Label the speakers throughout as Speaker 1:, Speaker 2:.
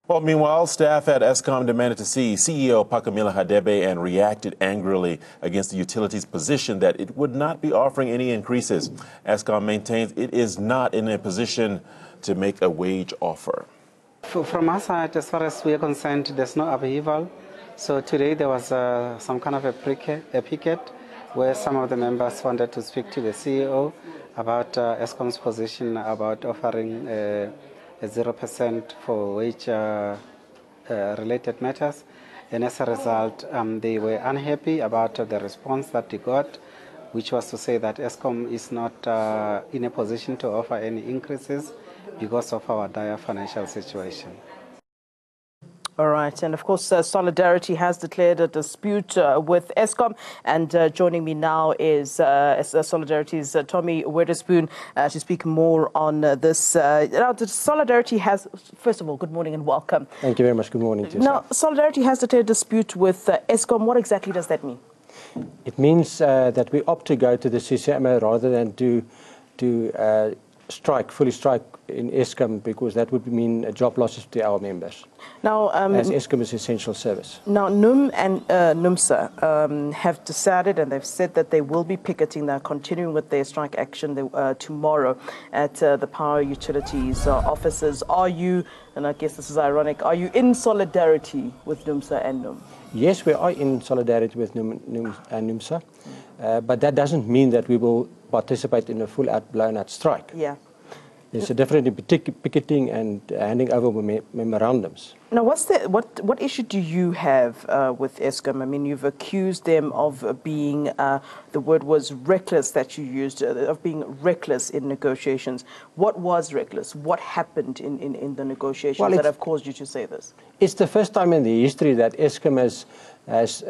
Speaker 1: Well, meanwhile, staff at Eskom demanded to see CEO Phakamile Hadebe and reacted angrily against the utility's position that it would not be offering any increases. Eskom maintains it is not in a position to make a wage offer.
Speaker 2: From our side, as far as we are concerned, there's no upheaval. So today there was some kind of a picket where some of the members wanted to speak to the CEO about Eskom's position about offering a 0% for wage-related matters. And as a result, they were unhappy about the response that they got, which was to say that Eskom is not in a position to offer any increases because of our dire financial situation.
Speaker 3: All right. And of course, Solidarity has declared a dispute with Eskom. And joining me now is Solidarity's Tommy Witherspoon to speak more on this. Now, Solidarity has, first of all, good morning and welcome.
Speaker 4: Thank you very much. Good morning to you.
Speaker 3: Now, Solidarity has declared a dispute with Eskom. What exactly does that mean?
Speaker 4: It means that we opt to go to the CCMA rather than to fully strike in Eskom, because that would mean job losses to our members. Now, as Eskom is essential service.
Speaker 3: Now, NUM and NUMSA have decided, and they've said that they will be picketing. They're continuing with their strike action tomorrow at the power utilities offices. Are you, and I guess this is ironic, are you in solidarity with NUMSA and NUM?
Speaker 4: Yes, we are in solidarity with NUM and NUMSA, but that doesn't mean that we will participate in a full-out, blown-out strike.
Speaker 3: Yeah.
Speaker 4: There's a difference in picketing and handing over memorandums.
Speaker 3: Now, what issue do you have with Eskom? I mean, you've accused them of being, the word was reckless that you used, of being reckless in negotiations. What was reckless? What happened in the negotiations that have caused you to say this?
Speaker 4: It's the first time in the history that Eskom has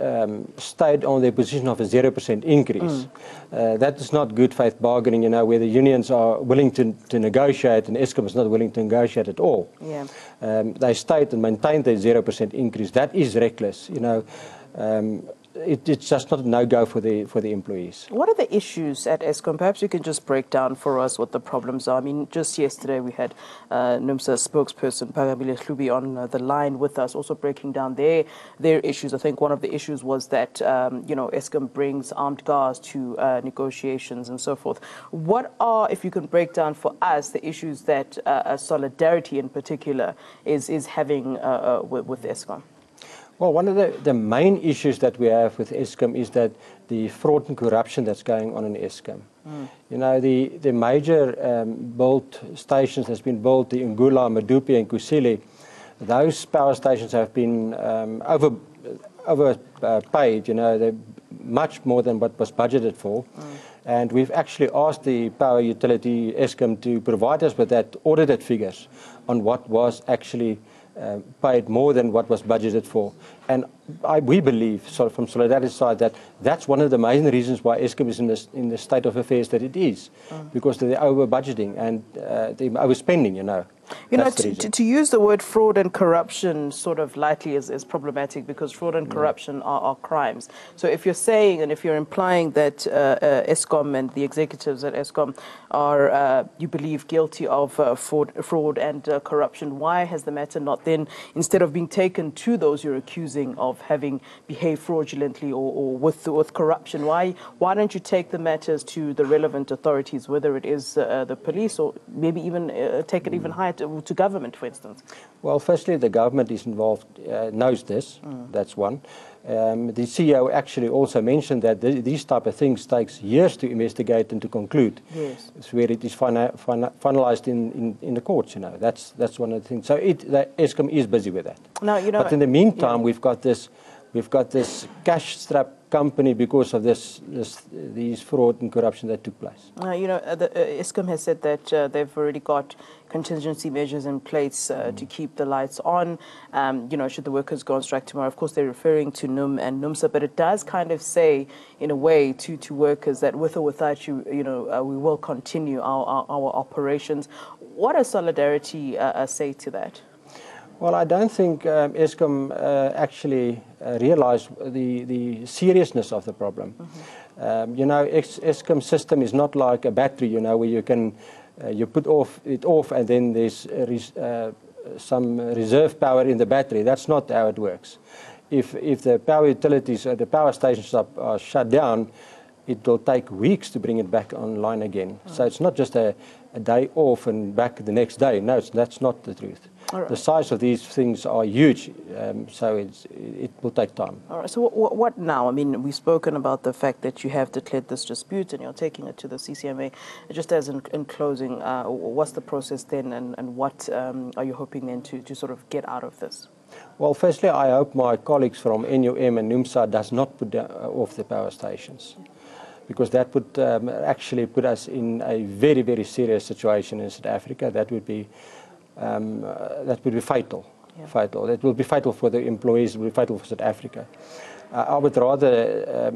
Speaker 4: stayed on their position of a 0% increase. That is not good faith bargaining, you know, where the unions are willing to negotiate and Eskom is not willing to negotiate at all.
Speaker 3: Yeah.
Speaker 4: They stayed and maintained their 0% increase. That is reckless, you know. It's just not a no-go for the employees.
Speaker 3: What are the issues at Eskom? Perhaps you can just break down for us what the problems are. I mean, just yesterday we had NUMSA spokesperson Phakamile Hadebe on the line with us, also breaking down their issues. I think one of the issues was that Eskom brings armed guards to negotiations and so forth. What are, if you can break down for us, the issues that Solidarity in particular is having with Eskom?
Speaker 4: Well, one of the main issues that we have with Eskom is that the fraud and corruption that's going on in Eskom. You know, the major built stations that's been built, the Ngula, Medupi and Kusile, those power stations have been overpaid, you know, they're much more than what was budgeted for. And we've actually asked the power utility, Eskom, to provide us with that audited figures on what was actually paid more than what was budgeted for. And we believe, so from Solidarity's side, that that's one of the main reasons why Eskom is in the state of affairs that it is, because of the over-budgeting and the overspending, you know.
Speaker 3: You know, to use the word fraud and corruption sort of lightly is problematic, because fraud and corruption are crimes. So if you're saying and if you're implying that Eskom and the executives at Eskom are, you believe, guilty of fraud and corruption, why has the matter not then, instead of being taken to those you're accusing of having behaved fraudulently or with corruption, why don't you take the matters to the relevant authorities, whether it is the police or maybe even take it even higher to government, for instance?
Speaker 4: Well, firstly, the government is involved, knows this. That's one. The CEO actually also mentioned that these type of things takes years to investigate and to conclude.
Speaker 3: Yes.
Speaker 4: It's where it is finalized in the courts, you know. That's one of the things. So Eskom is busy with that.
Speaker 3: Now, you know,
Speaker 4: but in the meantime, we've got this cash-strapped company because of these fraud and corruption that took place.
Speaker 3: You know, Eskom has said that they've already got contingency measures in place to keep the lights on, you know, should the workers go on strike tomorrow. Of course, they're referring to NUM and NUMSA, but it does kind of say, in a way, to workers that with or without you, you know, we will continue our operations. What does Solidarity say to that?
Speaker 4: Well, I don't think Eskom actually realized the seriousness of the problem. You know, Eskom system is not like a battery, you know, where you can you put it off and then there's some reserve power in the battery. That's not how it works. If the power utilities or the power stations are shut down, it will take weeks to bring it back online again. So it's not just a day off and back the next day. No, that's not the truth.
Speaker 3: Right.
Speaker 4: The size of these things are huge, so it will take time.
Speaker 3: All right, so what now? I mean, we've spoken about the fact that you have declared this dispute and you're taking it to the CCMA. Just as in closing, what's the process then, and what are you hoping then to sort of get out of this?
Speaker 4: Well, firstly, I hope my colleagues from NUM and NUMSA does not put off the power stations, because that would actually put us in a very, very serious situation in South Africa. That would be fatal. Yeah. Fatal. That will be fatal for the employees. It will be fatal for South Africa. I would rather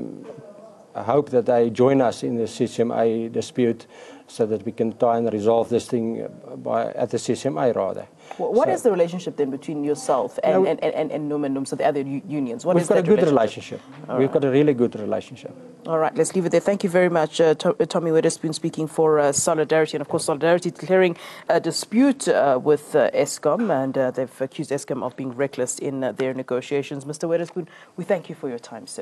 Speaker 4: hope that they join us in the CCMA dispute, so that we can try and resolve this thing at the CCMA rather.
Speaker 3: What is the relationship then between yourself and NUM and NUMSA, the other unions?
Speaker 4: We've got a good relationship. We've got a really good relationship.
Speaker 3: All right, let's leave it there. Thank you very much, Tommy Witherspoon, speaking for Solidarity. And of course, Solidarity declaring a dispute with Eskom, and they've accused Eskom of being reckless in their negotiations. Mr. Witherspoon, we thank you for your time, sir.